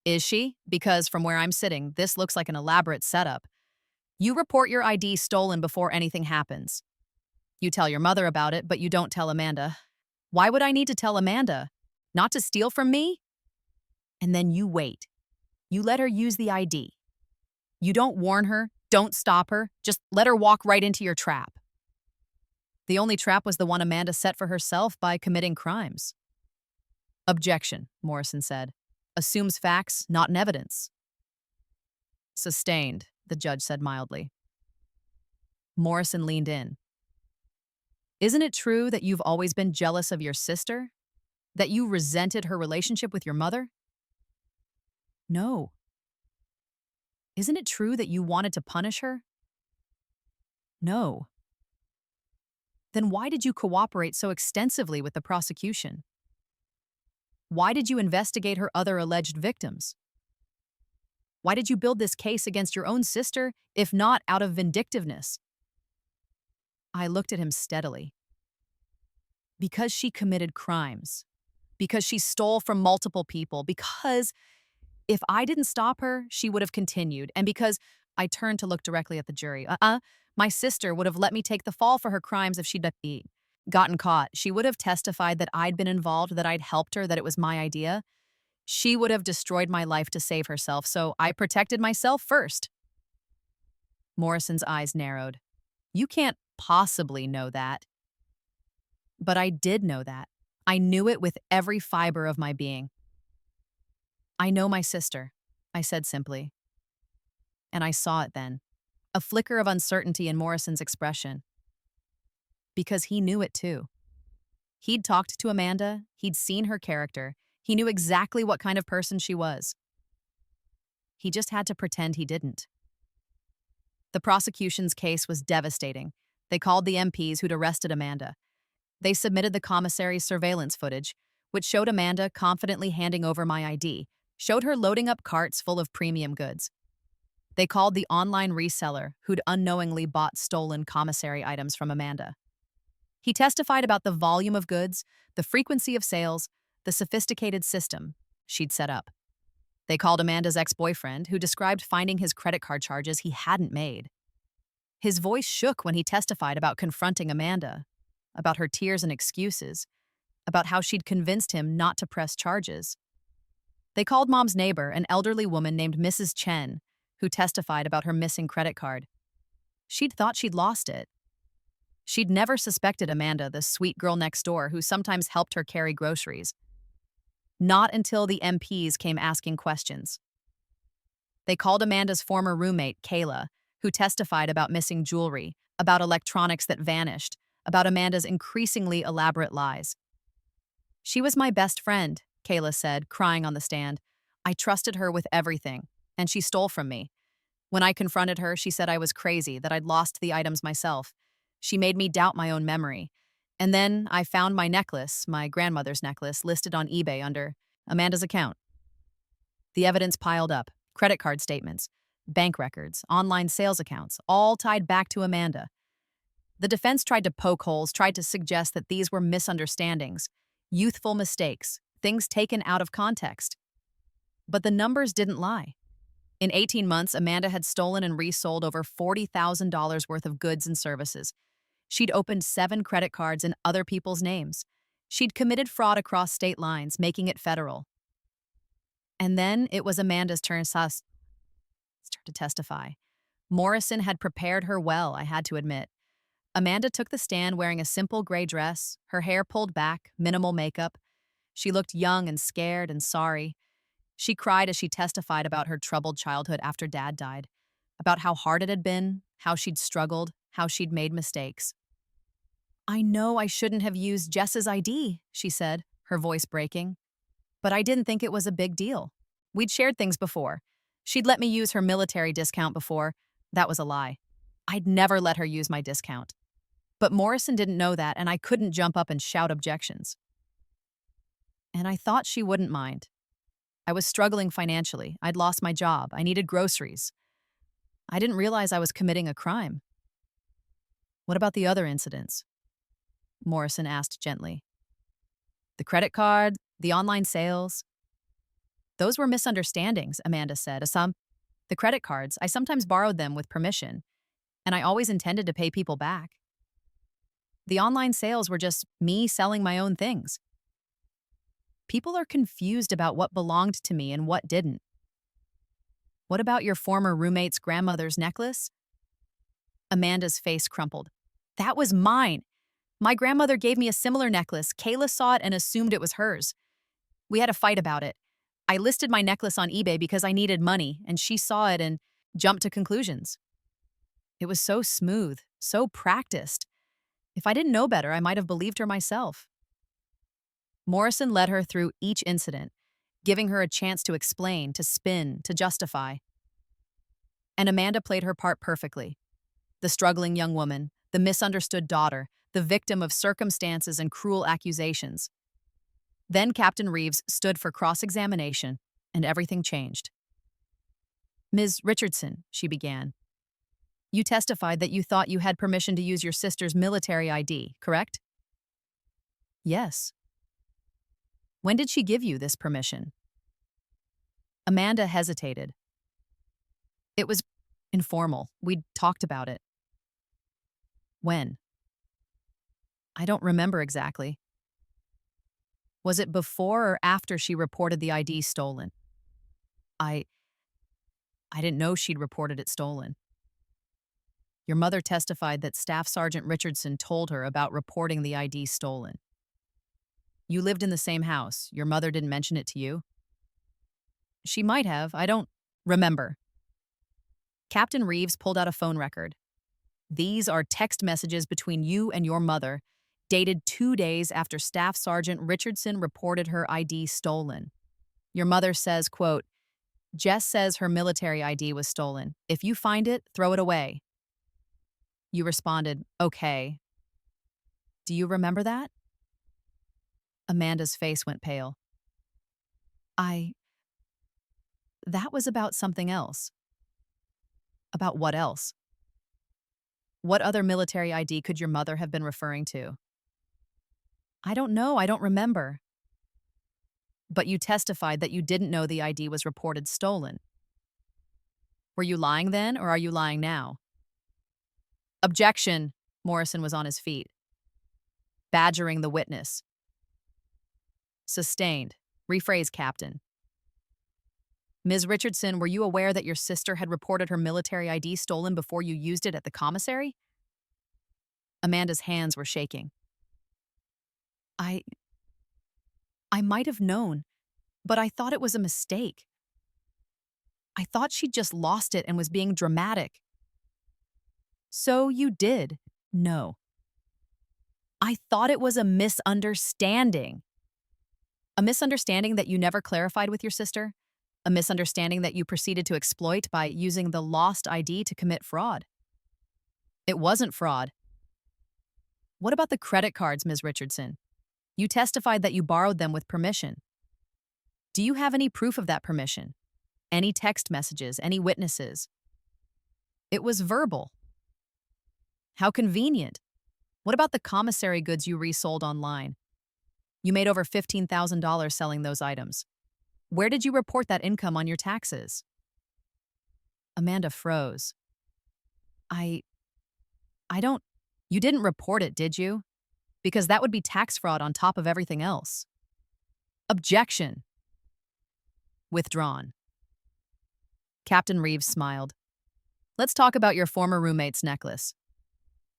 Is she? Because from where I'm sitting, this looks like an elaborate setup. You report your ID stolen before anything happens. You tell your mother about it, but you don't tell Amanda. Why would I need to tell Amanda? Not to steal from me? And then you wait. You let her use the ID. You don't warn her, don't stop her, just let her walk right into your trap. The only trap was the one Amanda set for herself by committing crimes. Objection, Morrison said. Assumes facts, not in evidence. Sustained, the judge said mildly. Morrison leaned in. Isn't it true that you've always been jealous of your sister? That you resented her relationship with your mother? No. Isn't it true that you wanted to punish her? No. Then why did you cooperate so extensively with the prosecution? Why did you investigate her other alleged victims? Why did you build this case against your own sister, if not out of vindictiveness? I looked at him steadily. Because she committed crimes. Because she stole from multiple people. Because if I didn't stop her, she would have continued. And because I turned to look directly at the jury. My sister would have let me take the fall for her crimes if she'd gotten caught. She would have testified that I'd been involved, that I'd helped her, that it was my idea. She would have destroyed my life to save herself, so I protected myself first. Morrison's eyes narrowed. You can't possibly know that. But I did know that. I knew it with every fiber of my being. I know my sister, I said simply. And I saw it then. A flicker of uncertainty in Morrison's expression. Because he knew it too. He'd talked to Amanda, he'd seen her character, he knew exactly what kind of person she was. He just had to pretend he didn't. The prosecution's case was devastating. They called the MPs who'd arrested Amanda. They submitted the commissary's surveillance footage, which showed Amanda confidently handing over my ID, showed her loading up carts full of premium goods. They called the online reseller who'd unknowingly bought stolen commissary items from Amanda. He testified about the volume of goods, the frequency of sales, the sophisticated system she'd set up. They called Amanda's ex-boyfriend, who described finding his credit card charges he hadn't made. His voice shook when he testified about confronting Amanda, about her tears and excuses, about how she'd convinced him not to press charges. They called Mom's neighbor, an elderly woman named Mrs. Chen, who testified about her missing credit card. She'd thought she'd lost it. She'd never suspected Amanda, the sweet girl next door who sometimes helped her carry groceries. Not until the MPs came asking questions. They called Amanda's former roommate, Kayla, who testified about missing jewelry, about electronics that vanished, about Amanda's increasingly elaborate lies. She was my best friend, Kayla said, crying on the stand. I trusted her with everything, and she stole from me. When I confronted her, she said I was crazy, that I'd lost the items myself. She made me doubt my own memory. And then I found my necklace, my grandmother's necklace, listed on eBay under Amanda's account. The evidence piled up, credit card statements, bank records, online sales accounts, all tied back to Amanda. The defense tried to poke holes, tried to suggest that these were misunderstandings, youthful mistakes, things taken out of context. But the numbers didn't lie. In 18 months, Amanda had stolen and resold over $40,000 worth of goods and services. She'd opened 7 credit cards in other people's names. She'd committed fraud across state lines, making it federal. And then it was Amanda's turn to testify. Morrison had prepared her well, I had to admit. Amanda took the stand wearing a simple gray dress, her hair pulled back, minimal makeup. She looked young and scared and sorry. She cried as she testified about her troubled childhood after Dad died, about how hard it had been, how she'd struggled, how she'd made mistakes. I know I shouldn't have used Jess's ID, she said, her voice breaking. But I didn't think it was a big deal. We'd shared things before. She'd let me use her military discount before. That was a lie. I'd never let her use my discount. But Morrison didn't know that, and I couldn't jump up and shout objections. And I thought she wouldn't mind. I was struggling financially. I'd lost my job. I needed groceries. I didn't realize I was committing a crime. What about the other incidents? Morrison asked gently. The credit card, the online sales. Those were misunderstandings, Amanda said. The credit cards, I sometimes borrowed them with permission, and I always intended to pay people back. The online sales were just me selling my own things. People are confused about what belonged to me and what didn't. What about your former roommate's grandmother's necklace? Amanda's face crumpled. That was mine. My grandmother gave me a similar necklace. Kayla saw it and assumed it was hers. We had a fight about it. I listed my necklace on eBay because I needed money, and she saw it and jumped to conclusions. It was so smooth, so practiced. If I didn't know better, I might have believed her myself. Morrison led her through each incident, giving her a chance to explain, to spin, to justify. And Amanda played her part perfectly. The struggling young woman, the misunderstood daughter, the victim of circumstances and cruel accusations. Then Captain Reeves stood for cross-examination, and everything changed. Ms. Richardson, she began, you testified that you thought you had permission to use your sister's military ID, correct? Yes. When did she give you this permission? Amanda hesitated. It was informal. We'd talked about it. When? I don't remember exactly. Was it before or after she reported the ID stolen? I I didn't know she'd reported it stolen. Your mother testified that Staff Sergeant Richardson told her about reporting the ID stolen. You lived in the same house. Your mother didn't mention it to you? She might have. I don't remember. Captain Reeves pulled out a phone record. These are text messages between you and your mother, dated 2 days after Staff Sergeant Richardson reported her ID stolen. Your mother says, quote, Jess says her military ID was stolen. If you find it, throw it away. You responded, okay. Do you remember that? Amanda's face went pale. That was about something else. About what else? What other military ID could your mother have been referring to? I don't know. I don't remember. But you testified that you didn't know the ID was reported stolen. Were you lying then, or are you lying now? Objection. Morrison was on his feet, badgering the witness. Sustained. Rephrase, Captain. Ms. Richardson, were you aware that your sister had reported her military ID stolen before you used it at the commissary? Amanda's hands were shaking. I might have known, but I thought it was a mistake. I thought she'd just lost it and was being dramatic. So you did know. I thought it was a misunderstanding. A misunderstanding that you never clarified with your sister? A misunderstanding that you proceeded to exploit by using the lost ID to commit fraud? It wasn't fraud. What about the credit cards, Ms. Richardson? You testified that you borrowed them with permission. Do you have any proof of that permission? Any text messages, any witnesses? It was verbal. How convenient. What about the commissary goods you resold online? You made over $15,000 selling those items. Where did you report that income on your taxes? Amanda froze. I don't. You didn't report it, did you? Because that would be tax fraud on top of everything else. Objection. Withdrawn. Captain Reeves smiled. Let's talk about your former roommate's necklace.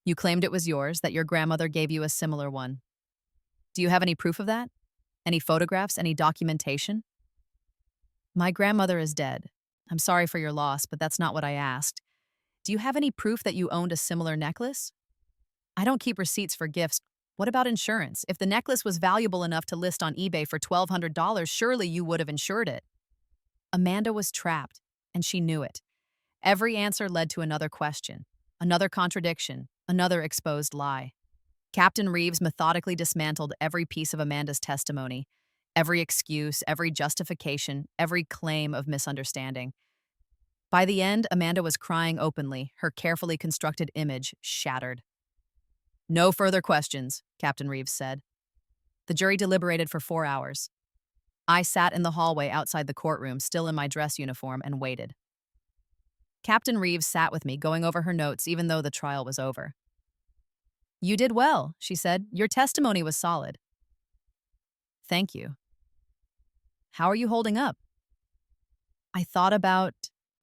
You claimed it was yours, that your grandmother gave you a similar one. Do you have any proof of that? Any photographs, any documentation? My grandmother is dead. I'm sorry for your loss, but that's not what I asked. Do you have any proof that you owned a similar necklace? I don't keep receipts for gifts. What about insurance? If the necklace was valuable enough to list on eBay for $1,200, surely you would have insured it. Amanda was trapped, and she knew it. Every answer led to another question, another contradiction, another exposed lie. Captain Reeves methodically dismantled every piece of Amanda's testimony, every excuse, every justification, every claim of misunderstanding. By the end, Amanda was crying openly, her carefully constructed image shattered. No further questions, Captain Reeves said. The jury deliberated for 4 hours. I sat in the hallway outside the courtroom, still in my dress uniform, and waited. Captain Reeves sat with me, going over her notes even though the trial was over. You did well, she said. Your testimony was solid. Thank you. How are you holding up? I thought about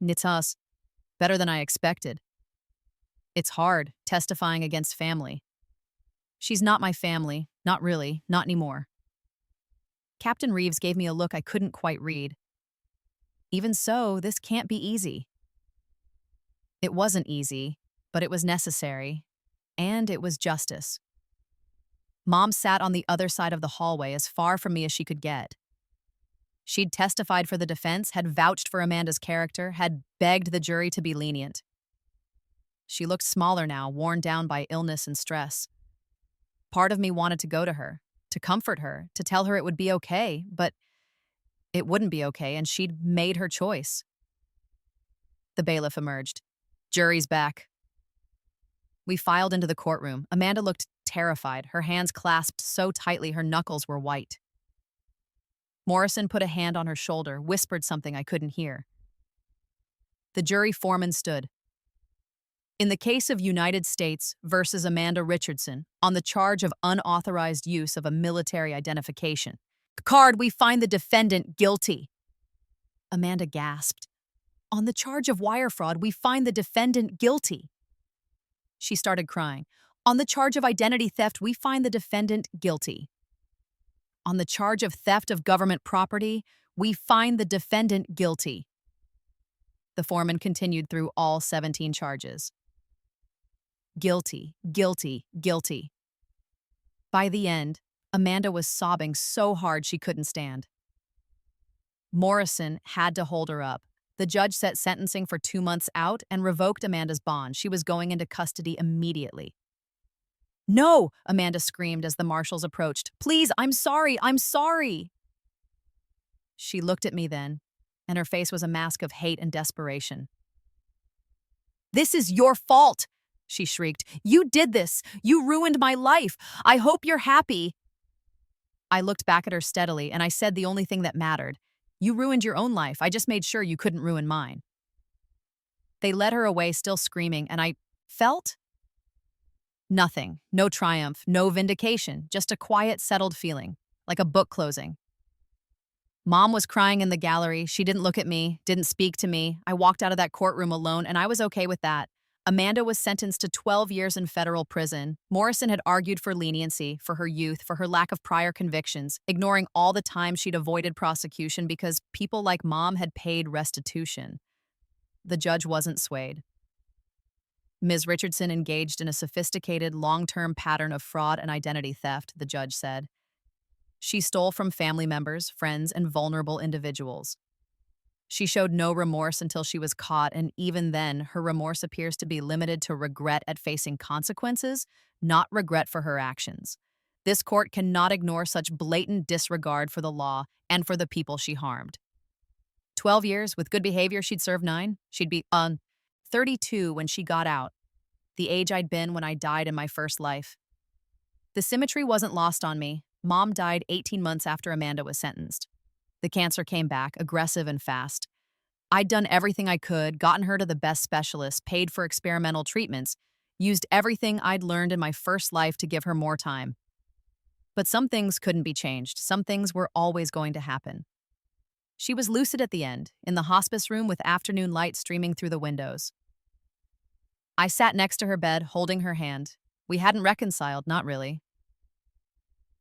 Nitas better than I expected. It's hard, testifying against family. She's not my family, not really, not anymore. Captain Reeves gave me a look I couldn't quite read. Even so, this can't be easy. It wasn't easy, but it was necessary, and it was justice. Mom sat on the other side of the hallway, as far from me as she could get. She'd testified for the defense, had vouched for Amanda's character, had begged the jury to be lenient. She looked smaller now, worn down by illness and stress. Part of me wanted to go to her, to comfort her, to tell her it would be okay, but it wouldn't be okay, and she'd made her choice. The bailiff emerged. Jury's back. We filed into the courtroom. Amanda looked terrified, her hands clasped so tightly her knuckles were white. Morrison put a hand on her shoulder, whispered something I couldn't hear. The jury foreman stood. In the case of United States versus Amanda Richardson, on the charge of unauthorized use of a military identification card, we find the defendant guilty. Amanda gasped. On the charge of wire fraud, we find the defendant guilty. She started crying. On the charge of identity theft, we find the defendant guilty. On the charge of theft of government property, we find the defendant guilty. The foreman continued through all 17 charges. Guilty, guilty, guilty. By the end, Amanda was sobbing so hard she couldn't stand. Morrison had to hold her up. The judge set sentencing for 2 months out and revoked Amanda's bond. She was going into custody immediately. No, Amanda screamed as the marshals approached. Please, I'm sorry, I'm sorry. She looked at me then, and her face was a mask of hate and desperation. This is your fault, she shrieked. You did this. You ruined my life. I hope you're happy. I looked back at her steadily, and I said the only thing that mattered. You ruined your own life. I just made sure you couldn't ruin mine. They led her away, still screaming, and I felt nothing. No triumph, no vindication, just a quiet, settled feeling, like a book closing. Mom was crying in the gallery. She didn't look at me, didn't speak to me. I walked out of that courtroom alone, and I was okay with that. Amanda was sentenced to 12 years in federal prison. Morrison had argued for leniency, for her youth, for her lack of prior convictions, ignoring all the time she'd avoided prosecution because people like Mom had paid restitution. The judge wasn't swayed. Ms. Richardson engaged in a sophisticated, long-term pattern of fraud and identity theft, the judge said. She stole from family members, friends, and vulnerable individuals. She showed no remorse until she was caught, and even then, her remorse appears to be limited to regret at facing consequences, not regret for her actions. This court cannot ignore such blatant disregard for the law and for the people she harmed. 12 years, with good behavior, she'd serve 9. She'd be 32 when she got out, the age I'd been when I died in my first life. The symmetry wasn't lost on me. Mom died 18 months after Amanda was sentenced. The cancer came back, aggressive and fast. I'd done everything I could, gotten her to the best specialists, paid for experimental treatments, used everything I'd learned in my first life to give her more time. But some things couldn't be changed. Some things were always going to happen. She was lucid at the end, in the hospice room with afternoon light streaming through the windows. I sat next to her bed, holding her hand. We hadn't reconciled, not really.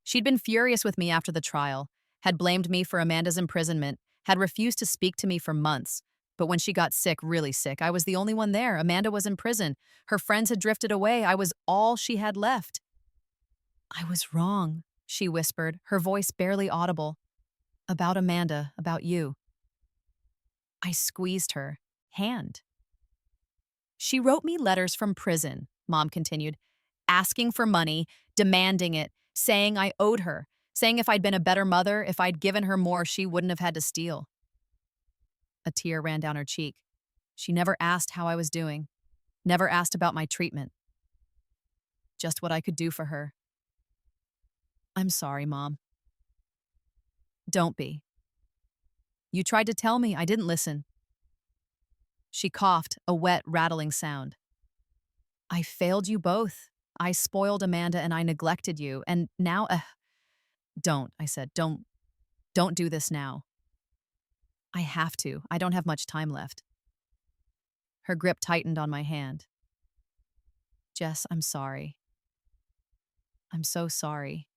She'd been furious with me after the trial, had blamed me for Amanda's imprisonment, had refused to speak to me for months. But when she got sick, really sick, I was the only one there. Amanda was in prison. Her friends had drifted away. I was all she had left. I was wrong, she whispered, her voice barely audible. About Amanda, about you. I squeezed her hand. She wrote me letters from prison, Mom continued, asking for money, demanding it, saying I owed her, saying if I'd been a better mother, if I'd given her more, she wouldn't have had to steal. A tear ran down her cheek. She never asked how I was doing, never asked about my treatment. Just what I could do for her. I'm sorry, Mom. Don't be. You tried to tell me, I didn't listen. She coughed, a wet, rattling sound. I failed you both. I spoiled Amanda and I neglected you, and now, don't, I said, don't do this now. I have to. I don't have much time left. Her grip tightened on my hand. Jess, I'm sorry. I'm so sorry.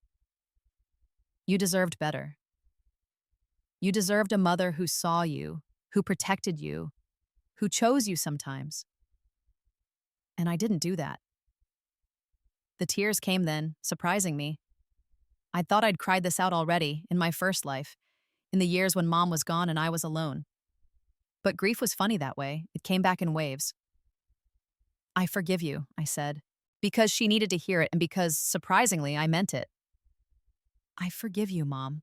You deserved better. You deserved a mother who saw you, who protected you, who chose you sometimes. And I didn't do that. The tears came then, surprising me. I thought I'd cried this out already, in my first life, in the years when Mom was gone and I was alone. But grief was funny that way. It came back in waves. I forgive you, I said, because she needed to hear it and because, surprisingly, I meant it. I forgive you, Mom.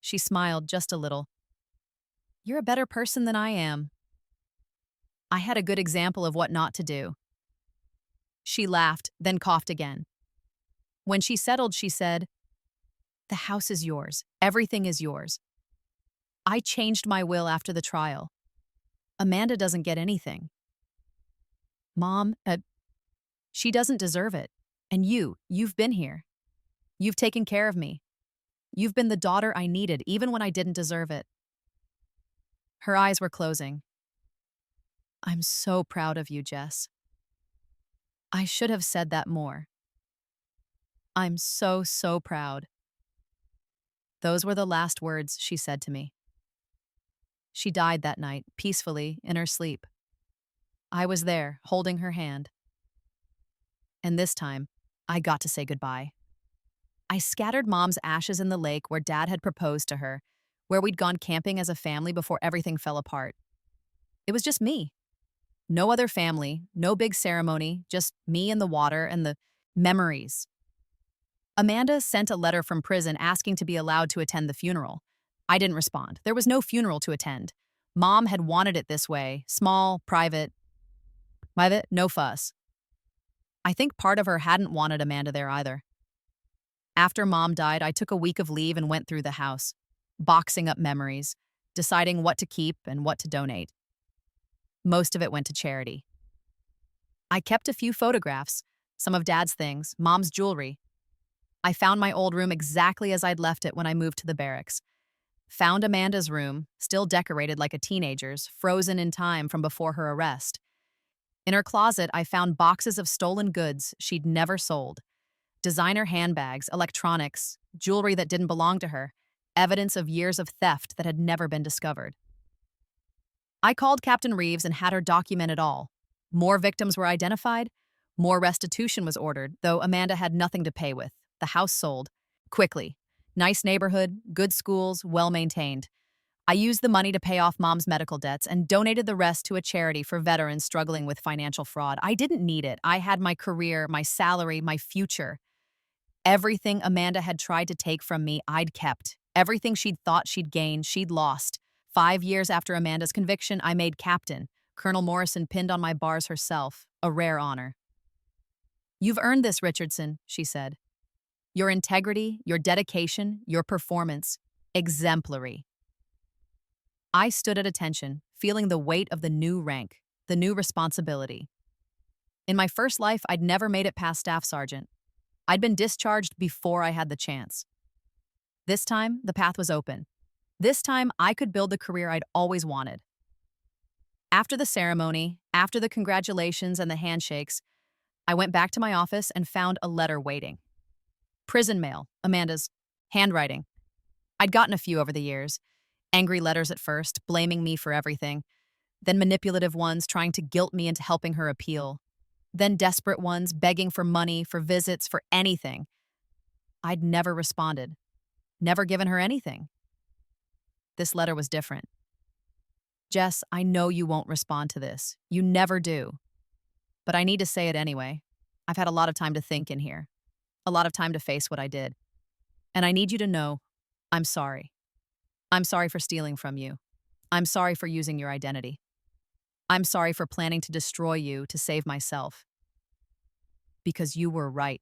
She smiled just a little. You're a better person than I am. I had a good example of what not to do. She laughed, then coughed again. When she settled, she said, "The house is yours. Everything is yours. I changed my will after the trial. Amanda doesn't get anything. Mom, she doesn't deserve it. And you've been here. You've taken care of me. You've been the daughter I needed, even when I didn't deserve it." Her eyes were closing. "I'm so proud of you, Jess. I should have said that more. I'm so, so proud." Those were the last words she said to me. She died that night, peacefully, in her sleep. I was there, holding her hand. And this time, I got to say goodbye. I scattered Mom's ashes in the lake where Dad had proposed to her, where we'd gone camping as a family before everything fell apart. It was just me. No other family, no big ceremony, just me and the water and the memories. Amanda sent a letter from prison asking to be allowed to attend the funeral. I didn't respond. There was no funeral to attend. Mom had wanted it this way, small, private, no fuss. I think part of her hadn't wanted Amanda there either. After Mom died, I took a week of leave and went through the house, boxing up memories, deciding what to keep and what to donate. Most of it went to charity. I kept a few photographs, some of Dad's things, Mom's jewelry. I found my old room exactly as I'd left it when I moved to the barracks. Found Amanda's room, still decorated like a teenager's, frozen in time from before her arrest. In her closet, I found boxes of stolen goods she'd never sold. Designer handbags, electronics, jewelry that didn't belong to her, evidence of years of theft that had never been discovered. I called Captain Reeves and had her document it all. More victims were identified, more restitution was ordered, though Amanda had nothing to pay with. The house sold. Quickly. Nice neighborhood, good schools, well-maintained. I used the money to pay off Mom's medical debts and donated the rest to a charity for veterans struggling with financial fraud. I didn't need it. I had my career, my salary, my future. Everything Amanda had tried to take from me, I'd kept. Everything she'd thought she'd gained, she'd lost. 5 years after Amanda's conviction, I made captain. Colonel Morrison pinned on my bars herself, a rare honor. "You've earned this, Richardson," she said. "Your integrity, your dedication, your performance, exemplary." I stood at attention, feeling the weight of the new rank, the new responsibility. In my first life, I'd never made it past staff sergeant. I'd been discharged before I had the chance. This time, the path was open. This time, I could build the career I'd always wanted. After the ceremony, after the congratulations and the handshakes, I went back to my office and found a letter waiting. Prison mail, Amanda's handwriting. I'd gotten a few over the years. Angry letters at first, blaming me for everything. Then manipulative ones trying to guilt me into helping her appeal. Then desperate ones begging for money, for visits, for anything. I'd never responded. Never given her anything. This letter was different. "Jess, I know you won't respond to this. You never do. But I need to say it anyway. I've had a lot of time to think in here. A lot of time to face what I did. And I need you to know, I'm sorry. I'm sorry for stealing from you. I'm sorry for using your identity. I'm sorry for planning to destroy you to save myself. Because you were right.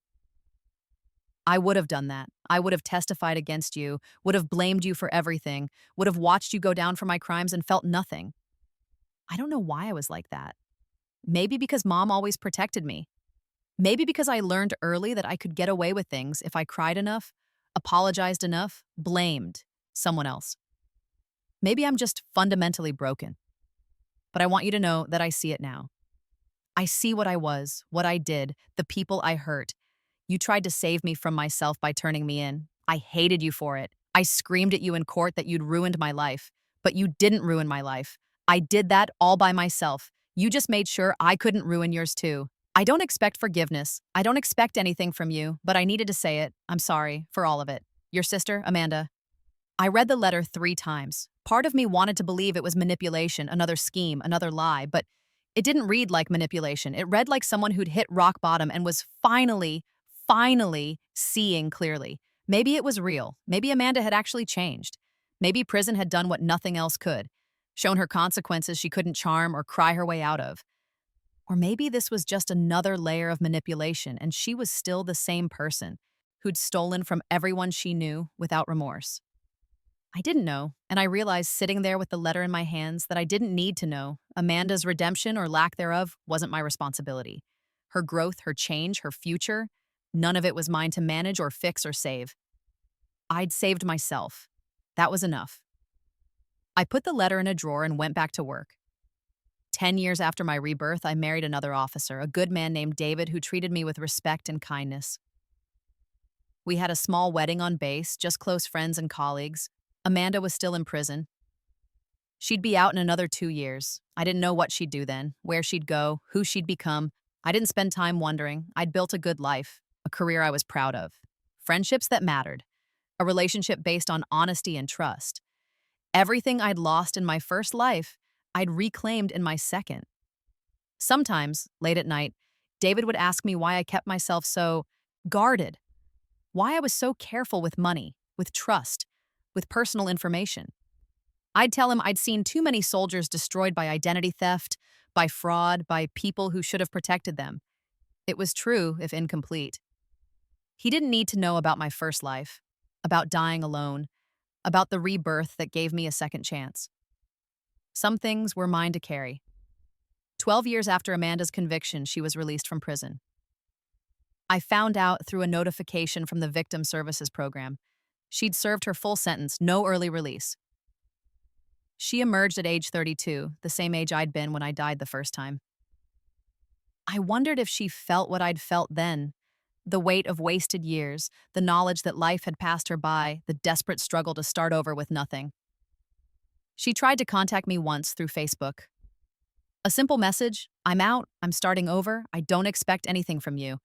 I would have done that. I would have testified against you, would have blamed you for everything, would have watched you go down for my crimes and felt nothing. I don't know why I was like that. Maybe because Mom always protected me. Maybe because I learned early that I could get away with things if I cried enough, apologized enough, blamed someone else. Maybe I'm just fundamentally broken. But I want you to know that I see it now. I see what I was, what I did, the people I hurt. You tried to save me from myself by turning me in. I hated you for it. I screamed at you in court that you'd ruined my life. But you didn't ruin my life. I did that all by myself. You just made sure I couldn't ruin yours too. I don't expect forgiveness. I don't expect anything from you, but I needed to say it. I'm sorry for all of it. Your sister, Amanda. I read the letter 3 times. Part of me wanted to believe it was manipulation, another scheme, another lie, but it didn't read like manipulation. It read like someone who'd hit rock bottom and was finally seeing clearly. Maybe it was real. Maybe Amanda had actually changed. Maybe prison had done what nothing else could. shown her consequences she couldn't charm or cry her way out of. Or maybe this was just another layer of manipulation and she was still the same person who'd stolen from everyone she knew without remorse. I didn't know, and I realized sitting there with the letter in my hands that I didn't need to know. Amanda's redemption or lack thereof wasn't my responsibility. Her growth, her change, her future, none of it was mine to manage or fix or save. I'd saved myself. That was enough. I put the letter in a drawer and went back to work. 10 years after my rebirth, I married another officer, a good man named David who treated me with respect and kindness. We had a small wedding on base, just close friends and colleagues. Amanda was still in prison. She'd be out in another 2 years. I didn't know what she'd do then, where she'd go, who she'd become. I didn't spend time wondering. I'd built a good life, a career I was proud of, friendships that mattered, a relationship based on honesty and trust. Everything I'd lost in my first life, I'd reclaimed in my second. Sometimes, late at night, David would ask me why I kept myself so guarded, why I was so careful with money, with trust, with personal information. I'd tell him I'd seen too many soldiers destroyed by identity theft, by fraud, by people who should have protected them. It was true, if incomplete. He didn't need to know about my first life, about dying alone, about the rebirth that gave me a second chance. Some things were mine to carry. 12 years after Amanda's conviction, she was released from prison. I found out through a notification from the Victim Services Program. She'd served her full sentence, no early release. She emerged at age 32, the same age I'd been when I died the first time. I wondered if she felt what I'd felt then, the weight of wasted years, the knowledge that life had passed her by, the desperate struggle to start over with nothing. She tried to contact me once through Facebook. A simple message, "I'm out, I'm starting over, I don't expect anything from you.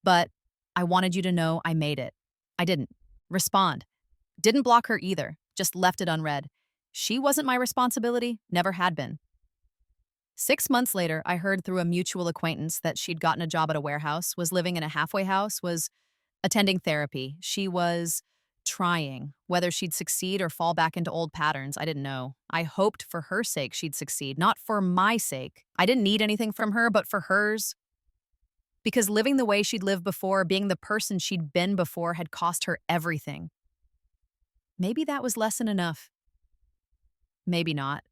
But I wanted you to know I made it." I didn't respond. Didn't block her either, just left it unread. She wasn't my responsibility, never had been. 6 months later, I heard through a mutual acquaintance that she'd gotten a job at a warehouse, was living in a halfway house, was attending therapy. She was trying. Whether she'd succeed or fall back into old patterns, I didn't know. I hoped for her sake she'd succeed, not for my sake. I didn't need anything from her, but for hers. Because living the way she'd lived before, being the person she'd been before, had cost her everything. Maybe that was lesson enough. Maybe not.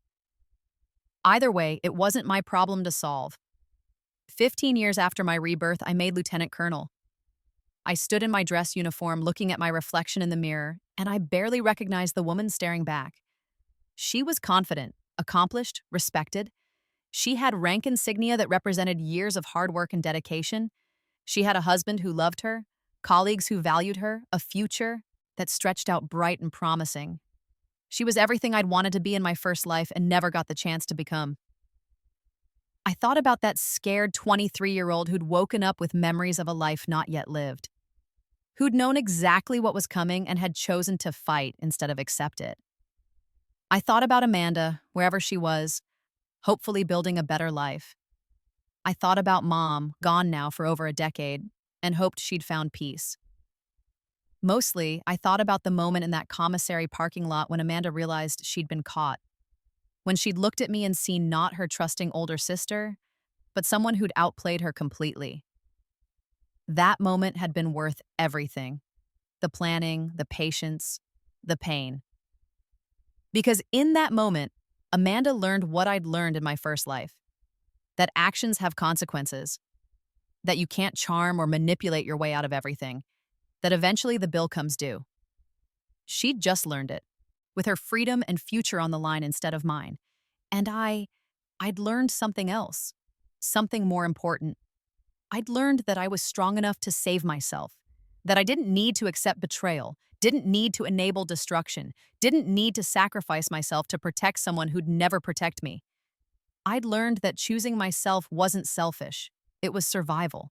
Either way, it wasn't my problem to solve. 15 years after my rebirth, I made lieutenant colonel. I stood in my dress uniform looking at my reflection in the mirror, and I barely recognized the woman staring back. She was confident, accomplished, respected. She had rank insignia that represented years of hard work and dedication. She had a husband who loved her, colleagues who valued her, a future that stretched out bright and promising. She was everything I'd wanted to be in my first life and never got the chance to become. I thought about that scared 23-year-old who'd woken up with memories of a life not yet lived, who'd known exactly what was coming and had chosen to fight instead of accept it. I thought about Amanda, wherever she was, hopefully building a better life. I thought about Mom, gone now for over a decade, and hoped she'd found peace. Mostly, I thought about the moment in that commissary parking lot when Amanda realized she'd been caught. When she'd looked at me and seen not her trusting older sister, but someone who'd outplayed her completely. That moment had been worth everything. The planning, the patience, the pain. Because in that moment, Amanda learned what I'd learned in my first life. That actions have consequences. That you can't charm or manipulate your way out of everything. That eventually the bill comes due. She'd just learned it, with her freedom and future on the line instead of mine. And I'd learned something else, something more important. I'd learned that I was strong enough to save myself, that I didn't need to accept betrayal, didn't need to enable destruction, didn't need to sacrifice myself to protect someone who'd never protect me. I'd learned that choosing myself wasn't selfish, it was survival.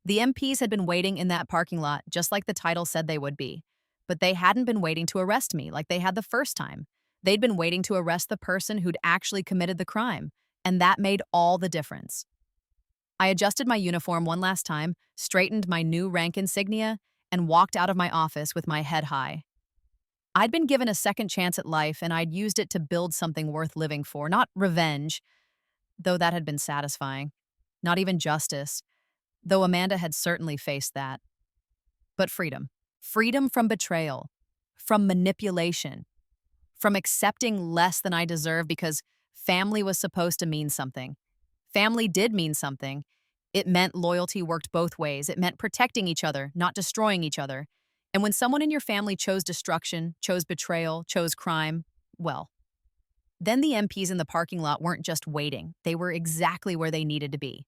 The MPs had been waiting in that parking lot just like the title said they would be, but they hadn't been waiting to arrest me like they had the first time. They'd been waiting to arrest the person who'd actually committed the crime, and that made all the difference. I adjusted my uniform one last time, straightened my new rank insignia, and walked out of my office with my head high. I'd been given a second chance at life, and I'd used it to build something worth living for, not revenge, though that had been satisfying, not even justice, though Amanda had certainly faced that, but freedom. Freedom from betrayal, from manipulation, from accepting less than I deserve because family was supposed to mean something. Family did mean something. It meant loyalty worked both ways. It meant protecting each other, not destroying each other. And when someone in your family chose destruction, chose betrayal, chose crime, well, then the MPs in the parking lot weren't just waiting. They were exactly where they needed to be.